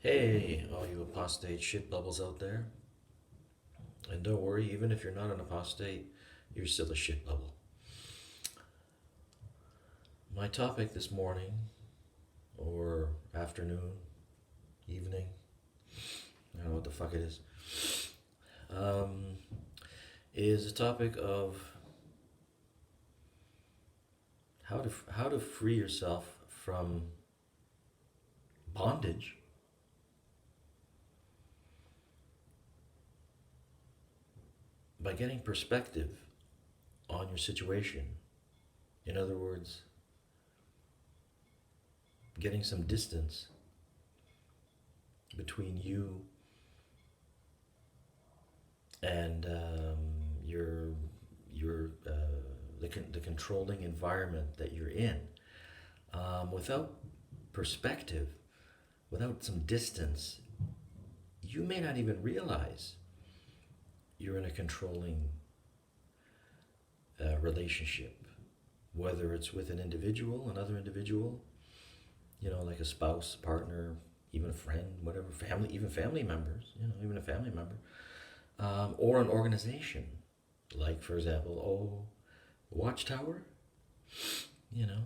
Hey, all you apostate shit bubbles out there. And don't worry, even if you're not an apostate, you're still a shit bubble. My topic this morning, or afternoon, evening, I don't know what the fuck it um, is a topic of how to free yourself from bondage by getting perspective on your situation. In other words, getting some distance between you and the controlling environment that you're in. Without perspective, without some distance, you may not even realize you're in a controlling relationship, whether it's with an individual, another individual, like a spouse, partner, even a friend, whatever, family, even family members, even a family member, or an organization, like, for example, Watchtower, you know.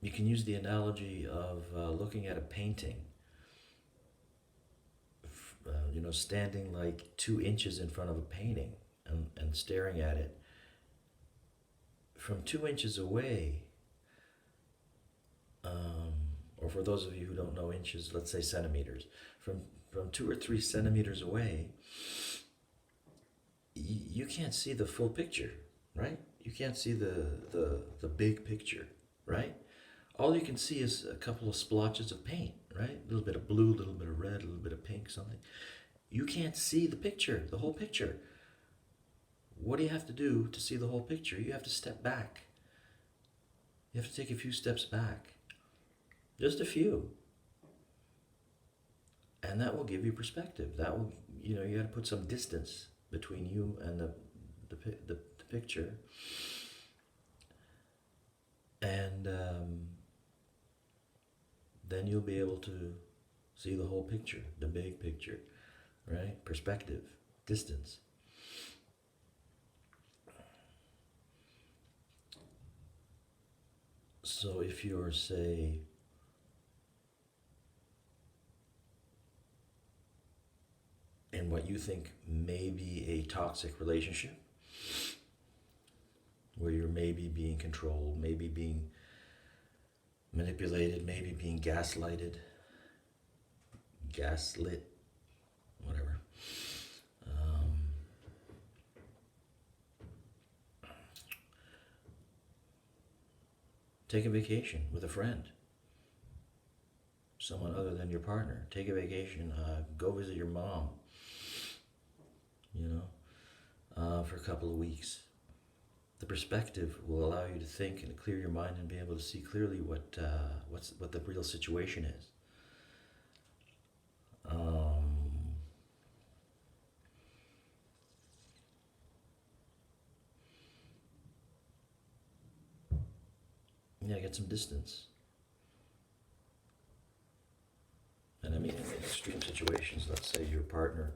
You can use the analogy of looking at a painting, standing like 2 inches in front of a painting and staring at it. From 2 inches away, um, or for those of you who don't know inches, let's say centimeters, from 2 or 3 centimeters away, you can't see the full picture, right? You can't see the big picture, right? All you can see is a couple of splotches of paint, right? A little bit of blue, a little bit of red, a little bit of pink, something. You can't see the picture, the whole picture. What do you have to do to see the whole picture? You have to step back. You have to take a few steps back. Just a few. And that will give you perspective. That will, you got to put some distance between you and the picture. And then you'll be able to see the whole picture, the big picture, right? Perspective, distance. So if you're, say, in what you think may be a toxic relationship, where you're maybe being controlled, maybe being manipulated, maybe being gaslighted, gaslit, whatever. Um, Take a vacation with a friend, someone other than your partner. Take a vacation. Go visit your mom, for a couple of weeks. The perspective will allow you to think and clear your mind and be able to see clearly what the real situation is. Um, yeah, get some distance. And I mean, in extreme situations, let's say your partner,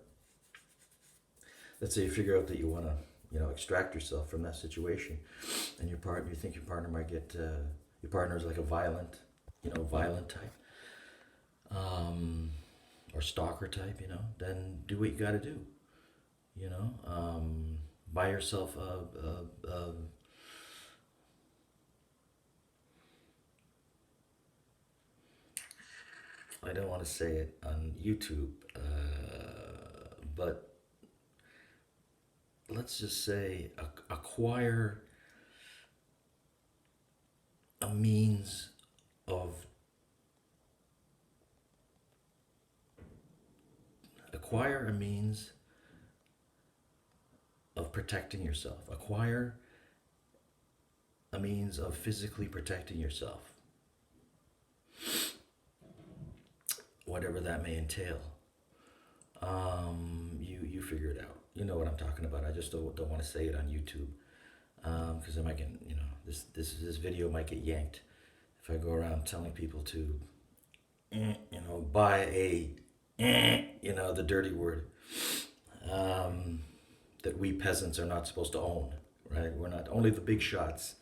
let's say you figure out that you want to, extract yourself from that situation, and you think your partner might get, your partner is like a violent type, or stalker type, then do what you got to do, buy yourself I don't want to say it on YouTube, but let's just say a means of acquire a means of protecting yourself. Acquire a means of physically protecting yourself, whatever that may entail. You figure it out. You know what I'm talking about. I just don't want to say it on YouTube, because I might get this video might get yanked if I go around telling people to, buy a, the dirty word, that we peasants are not supposed to own, right? We're not, only the big shots,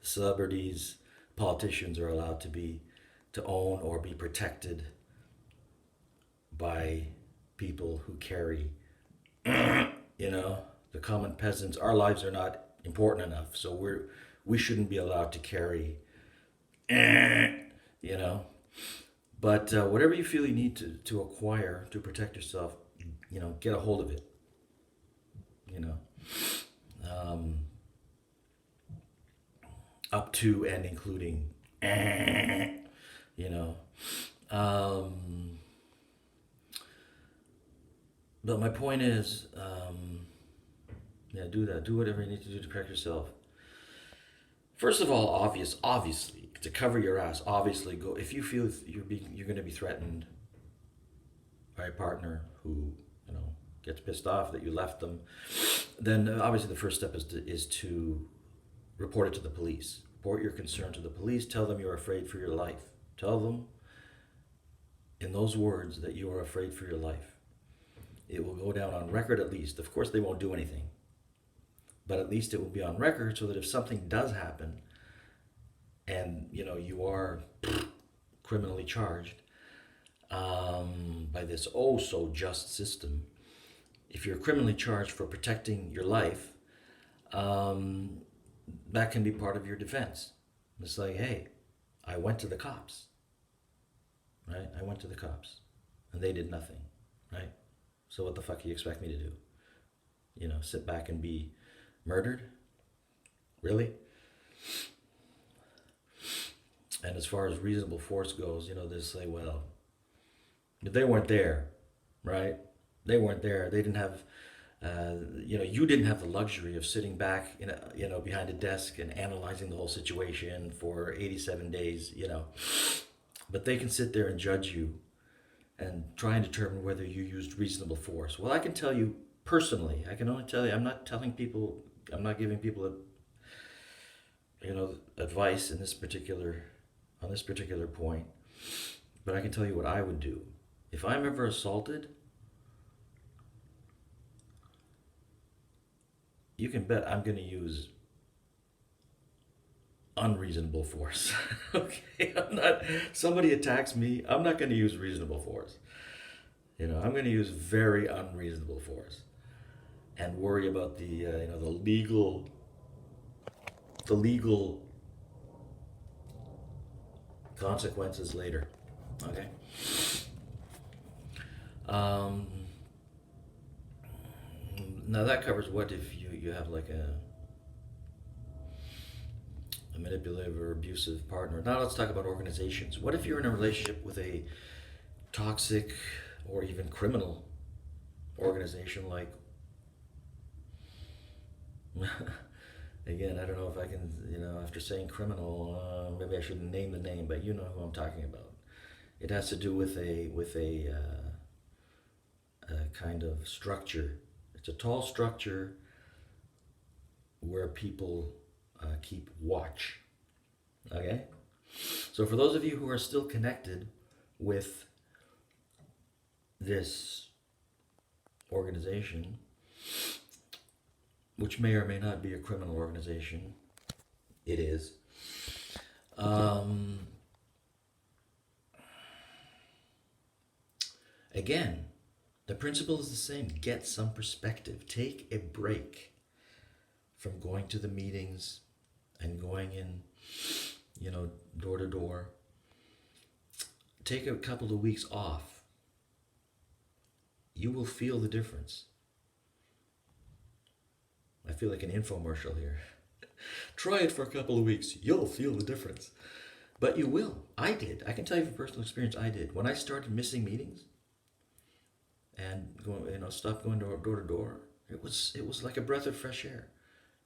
celebrities, politicians are allowed to own or be protected by people who carry, the common peasants. Our lives are not important enough, so we shouldn't be allowed to carry, you know. But whatever you feel you need to acquire to protect yourself, get a hold of it. Um, Up to and including, you know. Um, but my point is, yeah, do that. Do whatever you need to do to protect yourself. First of all, obviously, to cover your ass. Obviously, go if you feel you're going to be threatened by a partner who gets pissed off that you left them. Then obviously the first step is to report it to the police. Report your concern to the police. Tell them you're afraid for your life. Tell them in those words that you are afraid for your life. It will go down on record at least. Of course, they won't do anything, but at least it will be on record so that if something does happen and you are criminally charged by this oh so just system, if you're criminally charged for protecting your life, that can be part of your defense. It's like, hey, I went to the cops, right? I went to the cops and they did nothing, right? So what the fuck do you expect me to do? Sit back and be murdered? Really? And as far as reasonable force goes, they say, well, if they weren't there, right? They weren't there. They didn't have, you didn't have the luxury of sitting back, behind a desk and analyzing the whole situation for 87 days, But they can sit there and judge you and try and determine whether you used reasonable force. Well, I can tell you personally, I can only tell you, I'm not giving people, advice on this particular point, but I can tell you what I would do. If I'm ever assaulted, you can bet I'm going to use unreasonable force. Okay, somebody attacks me, I'm not going to use reasonable force. I'm going to use very unreasonable force and worry about the legal consequences later. Okay. Now that covers what if you have like a manipulative or abusive partner. Now let's talk about organizations. What if you're in a relationship with a toxic or even criminal organization like again, I don't know if I can, after saying criminal, maybe I shouldn't name the name, but you know who I'm talking about. It has to do with a kind of structure. It's a tall structure where people keep watch. Okay? So for those of you who are still connected with this organization, which may or may not be a criminal organization, it is. Again, the principle is the same. Get some perspective. Take a break from going to the meetings and going in, door to door. Take a couple of weeks off. You will feel the difference. I feel like an infomercial here. Try it for a couple of weeks. You'll feel the difference. But you will. I did. I can tell you from personal experience, I did. When I started missing meetings and stopped going door to door, it was like a breath of fresh air.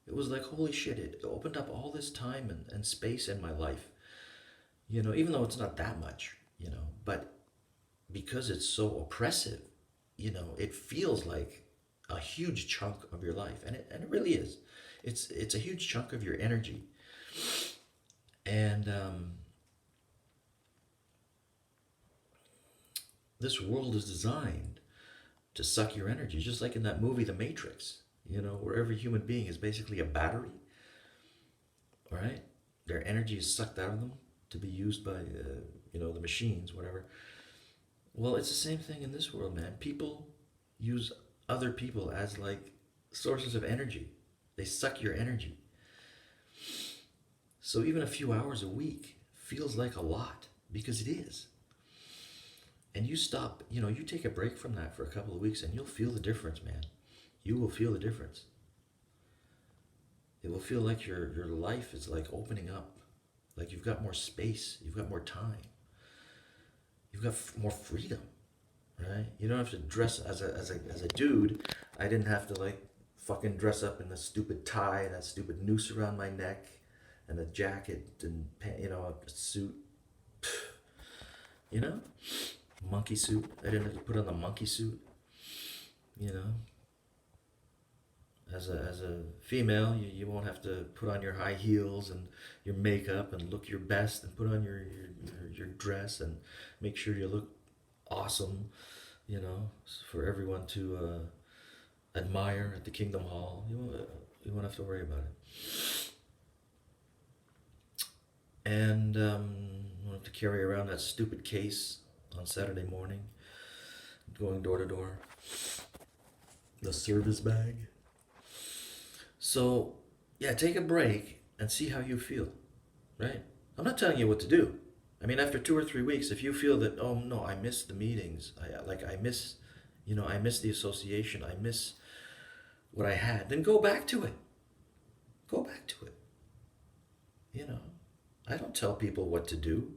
It was like, holy shit, it opened up all this time and space in my life. Even though it's not that much, but because it's so oppressive, it feels like a huge chunk of your life, and it really is. It's a huge chunk of your energy. And this world is designed to suck your energy, just like in that movie, The Matrix, where every human being is basically a battery, all right? Their energy is sucked out of them to be used by, the machines, whatever. Well, it's the same thing in this world, man. People use other people as like sources of energy. They suck your energy. So even a few hours a week feels like a lot because it is. And you stop, you take a break from that for a couple of weeks and you'll feel the difference, man. You will feel the difference. It will feel like your life is like opening up. Like you've got more space, you've got more time. You've got more freedom, right? You don't have to dress as a dude. I didn't have to like fucking dress up in the stupid tie and that stupid noose around my neck and a jacket and a suit. You know, monkey suit. I didn't have to put on the monkey suit. You know, as a female, you won't have to put on your high heels and your makeup and look your best and put on your dress and make sure you look awesome, for everyone to admire at the Kingdom Hall. You won't have to worry about it. And you won't have to carry around that stupid case on Saturday morning, going door to door. The service bag. So, yeah, take a break and see how you feel, right? I'm not telling you what to do. I mean, after 2 or 3 weeks, if you feel that, oh no, I miss the meetings, I miss, I miss the association, I miss what I had, then go back to it. Go back to it. I don't tell people what to do.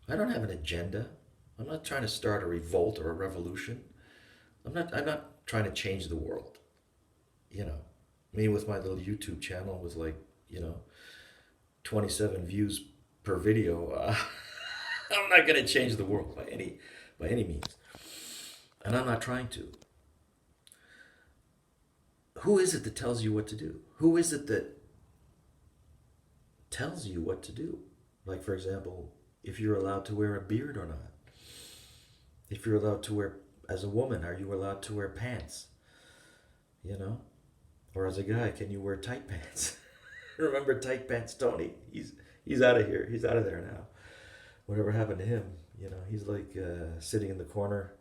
I don't have an agenda. I'm not trying to start a revolt or a revolution. I'm not trying to change the world. Me with my little YouTube channel with 27 views per video, I'm not going to change the world by any means. And I'm not trying to. Who is it that tells you what to do? Who is it that tells you what to do? Like, for example, if you're allowed to wear a beard or not. If you're allowed to wear, as a woman, are you allowed to wear pants? Or as a guy, can you wear tight pants? Remember Tight Pants Tony? He's out of here. He's out of there now. Whatever happened to him? He's like sitting in the corner,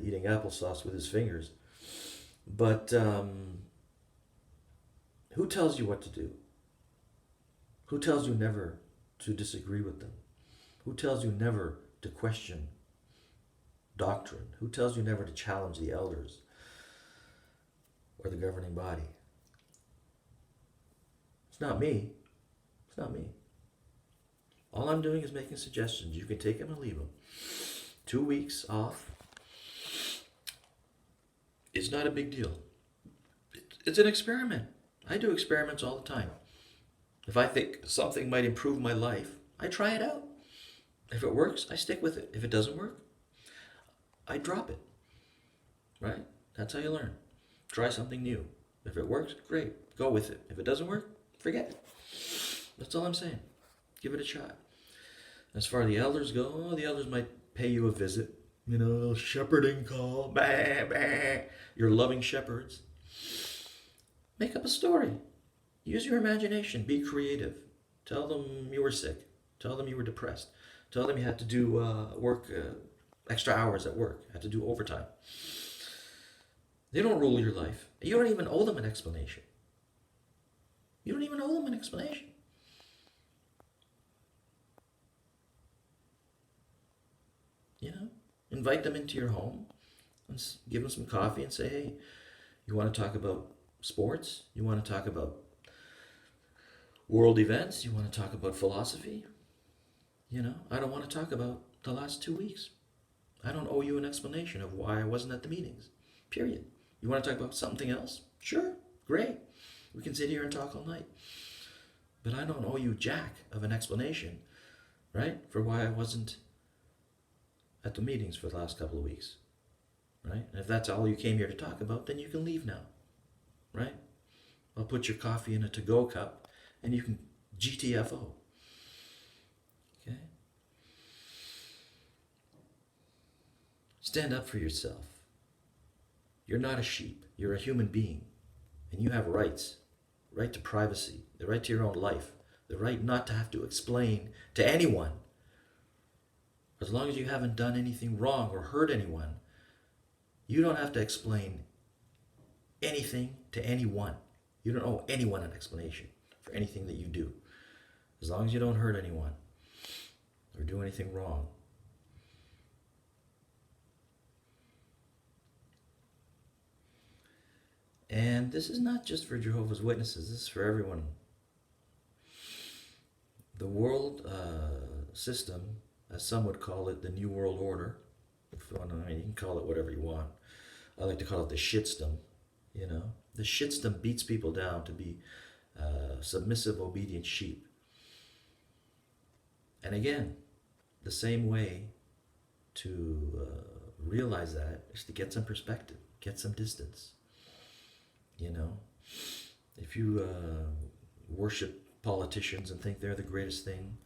eating applesauce with his fingers. But who tells you what to do? Who tells you never to disagree with them? Who tells you never to question doctrine? Who tells you never to challenge the elders or the governing body? It's not me. It's not me. All I'm doing is making suggestions. You can take them or leave them. 2 weeks off. It's not a big deal. It's an experiment. I do experiments all the time. If I think something might improve my life, I try it out. If it works, I stick with it. If it doesn't work, I drop it. Right? That's how you learn. Try something new. If it works, great. Go with it. If it doesn't work, forget it. That's all I'm saying. Give it a shot. As far as the elders go, the elders might pay you a visit. A little shepherding call. Bah, bah. Your loving shepherds. Make up a story. Use your imagination. Be creative. Tell them you were sick. Tell them you were depressed. Tell them you had to do work, extra hours at work. Had to do overtime. They don't rule your life. You don't even owe them an explanation. You don't even owe them an explanation. Invite them into your home and give them some coffee and say, hey, you want to talk about sports? You want to talk about world events? You want to talk about philosophy? I don't want to talk about the last 2 weeks. I don't owe you an explanation of why I wasn't at the meetings. Period. You want to talk about something else? Sure, great. We can sit here and talk all night. But I don't owe you jack of an explanation, right, for why I wasn't at the meetings for the last couple of weeks, right? And if that's all you came here to talk about, then you can leave now, right? I'll put your coffee in a to-go cup, and you can GTFO. Okay? Stand up for yourself. You're not a sheep. You're a human being. And you have rights. Right to privacy. The right to your own life. The right not to have to explain to anyone. As long as you haven't done anything wrong or hurt anyone, you don't have to explain anything to anyone. You don't owe anyone an explanation for anything that you do. As long as you don't hurt anyone or do anything wrong. And this is not just for Jehovah's Witnesses, this is for everyone. The world system, as some would call it, the New World Order. If you want to, you can call it whatever you want. I like to call it the shitstem. You know, the shitstem beats people down to be submissive, obedient sheep. And again, the same way to realize that is to get some perspective, get some distance. You know, if you worship politicians and think they're the greatest thing,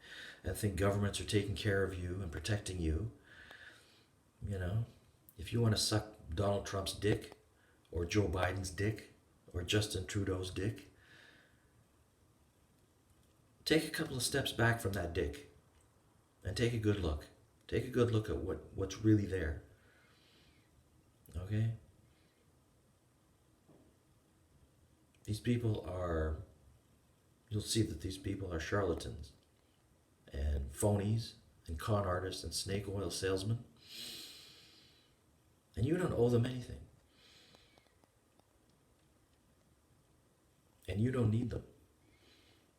and think governments are taking care of you and protecting you, you know, if you want to suck Donald Trump's dick, or Joe Biden's dick, or Justin Trudeau's dick, take a couple of steps back from that dick and take a good look. Take a good look at what's really there. Okay? These people are, you'll see that these people are charlatans and phonies and con artists and snake oil salesmen. And you don't owe them anything. And you don't need them.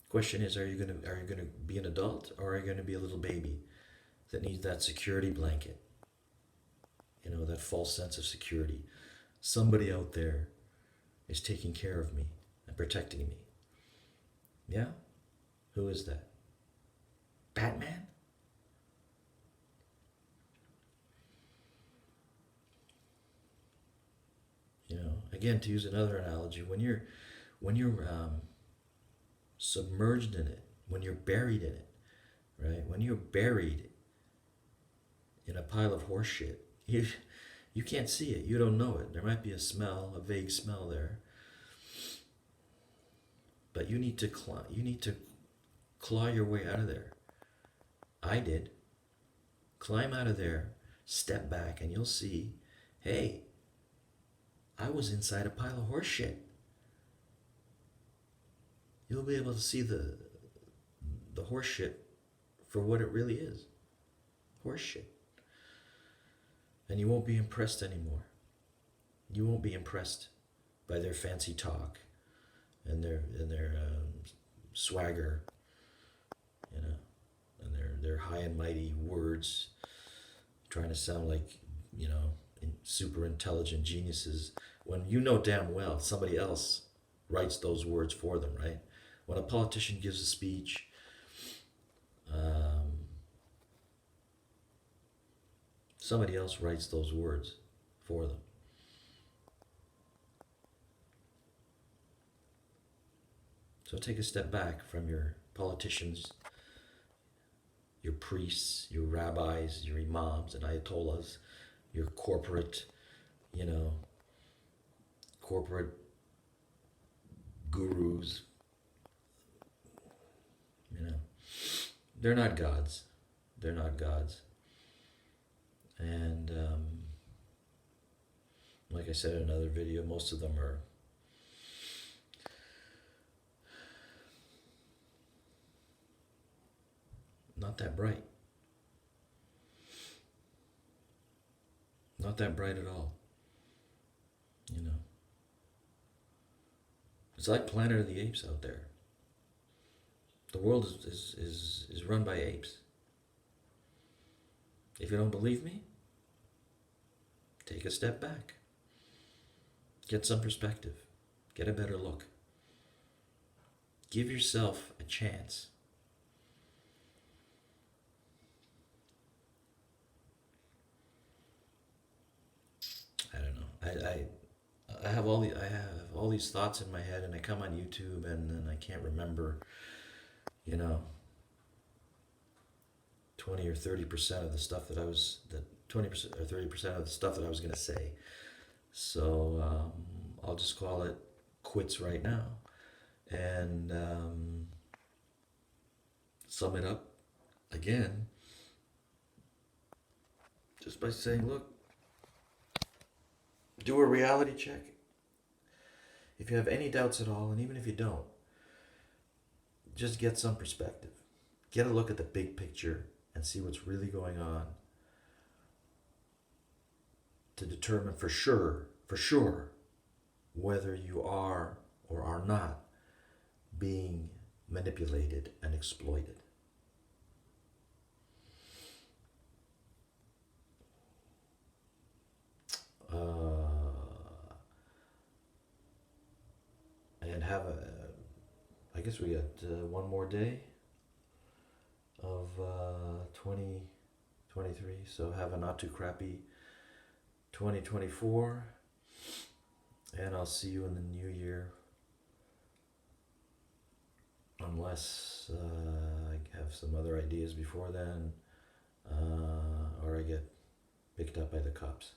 Question is, are you gonna be an adult, or are you gonna be a little baby that needs that security blanket? You know, that false sense of security. Somebody out there is taking care of me and protecting me. Yeah? Who is that? Batman? You know, again, to use another analogy, when you're submerged in it, when you're buried in it, right? When you're buried in a pile of horse shit, you can't see it. You don't know it. There might be a smell, a vague smell there, but you need to claw your way out of there. I did. Climb out of there, step back, and you'll see, hey, I was inside a pile of horse shit. You'll be able to see the horse shit for what it really is. Horse shit. And you won't be impressed anymore. You won't be impressed by their fancy talk and their swagger, you know, and their high and mighty words, trying to sound like, you know, super intelligent geniuses, when you know damn well somebody else writes those words for them, right? When a politician gives a speech, somebody else writes those words for them. So take a step back from your politicians, your priests, your rabbis, your imams and ayatollahs, your corporate, you know, corporate gurus. You know, they're not gods. They're not gods. And like I said in another video, most of them are not that bright. Not that bright at all. You know. It's like Planet of the Apes out there. The world is run by apes. If you don't believe me, take a step back. Get some perspective. Get a better look. Give yourself a chance. I don't know. I have all these thoughts in my head, and I come on YouTube and I can't remember you know, 20 or 30% of the stuff that I was, that 20% or 30% of the stuff that I was going to say. So I'll just call it quits right now and sum it up again just by saying, look, do a reality check. If you have any doubts at all, and even if you don't, just get some perspective. Get a look at the big picture and see what's really going on to determine for sure, whether you are or are not being manipulated and exploited. And have I guess we got one more day of 2023, so have a not too crappy 2024, and I'll see you in the new year, unless I have some other ideas before then, or I get picked up by the cops.